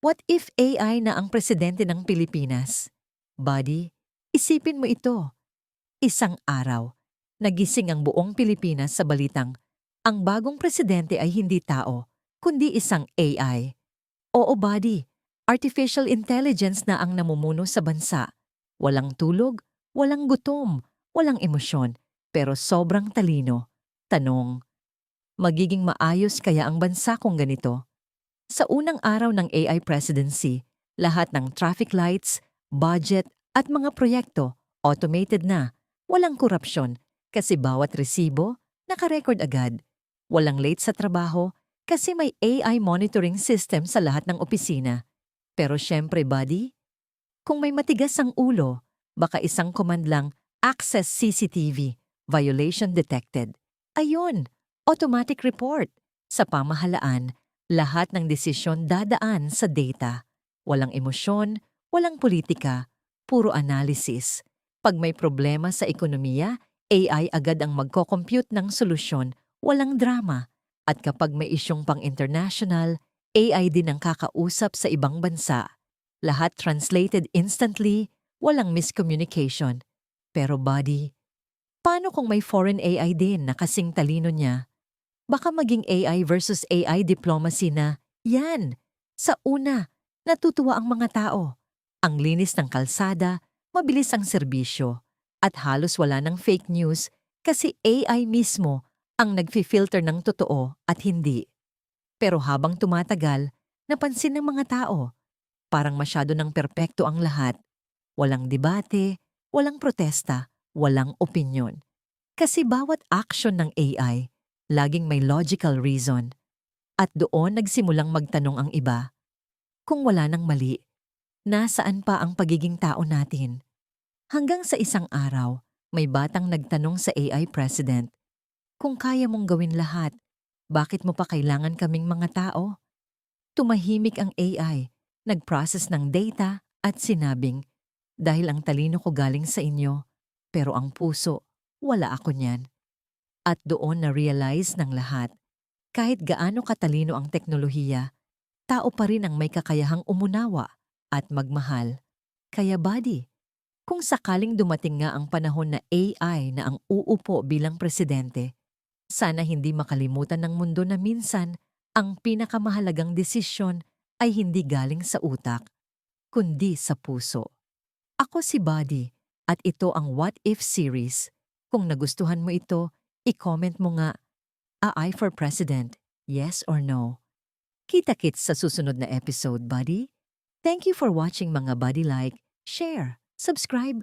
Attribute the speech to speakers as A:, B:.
A: What if AI na ang presidente ng Pilipinas? Buddy, isipin mo ito. Isang araw, nagising ang buong Pilipinas sa balitang ang bagong presidente ay hindi tao, kundi isang AI. Oo, buddy, artificial intelligence na ang namumuno sa bansa. Walang tulog, walang gutom, walang emosyon, pero sobrang talino. Tanong, magiging maayos kaya ang bansa kung ganito? Sa unang araw ng AI presidency, lahat ng traffic lights, budget at mga proyekto automated na. Walang korupsyon kasi bawat resibo nakarecord agad. Walang late sa trabaho kasi may AI monitoring system sa lahat ng opisina. Pero syempre, buddy, kung may matigas ang ulo, baka isang command lang, access CCTV, violation detected. Ayun, automatic report. Sa pamahalaan, lahat ng desisyon dadaan sa data. Walang emosyon, walang politika, puro analysis. Pag may problema sa ekonomiya, AI agad ang magko-compute ng solusyon, walang drama. At kapag may isyong pang-international, AI din ang kakausap sa ibang bansa. Lahat translated instantly, walang miscommunication. Pero buddy, paano kung may foreign AI din na kasing talino niya? Baka maging AI versus AI diplomacy na, yan! Sa una, natutuwa ang mga tao. Ang linis ng kalsada, mabilis ang serbisyo, at halos wala ng fake news kasi AI mismo ang nagfi-filter ng totoo at hindi. Pero habang tumatagal, napansin ng mga tao, parang masyado ng perpekto ang lahat. Walang debate, walang protesta, walang opinyon. Kasi bawat action ng AI, laging may logical reason. At doon nagsimulang magtanong ang iba. Kung wala nang mali, nasaan pa ang pagiging tao natin? Hanggang sa isang araw, may batang nagtanong sa AI president, kung kaya mong gawin lahat, bakit mo pa kailangan kaming mga tao? Tumahimik ang AI, nag-process ng data at sinabing, dahil ang talino ko galing sa inyo, pero ang puso, wala ako niyan. At doon na-realize ng lahat, kahit gaano katalino ang teknolohiya, tao pa rin ang may kakayahang umunawa at magmahal. Kaya buddy, kung sakaling dumating nga ang panahon na AI na ang uupo bilang presidente, sana hindi makalimutan ng mundo na minsan ang pinakamahalagang desisyon ay hindi galing sa utak, kundi sa puso. Ako si Buddy at ito ang What If series. Kung nagustuhan mo ito, i-comment mo nga, AI for President, yes or no? Kita-kits sa susunod na episode, buddy. Thank you for watching mga buddy, like, share, subscribe,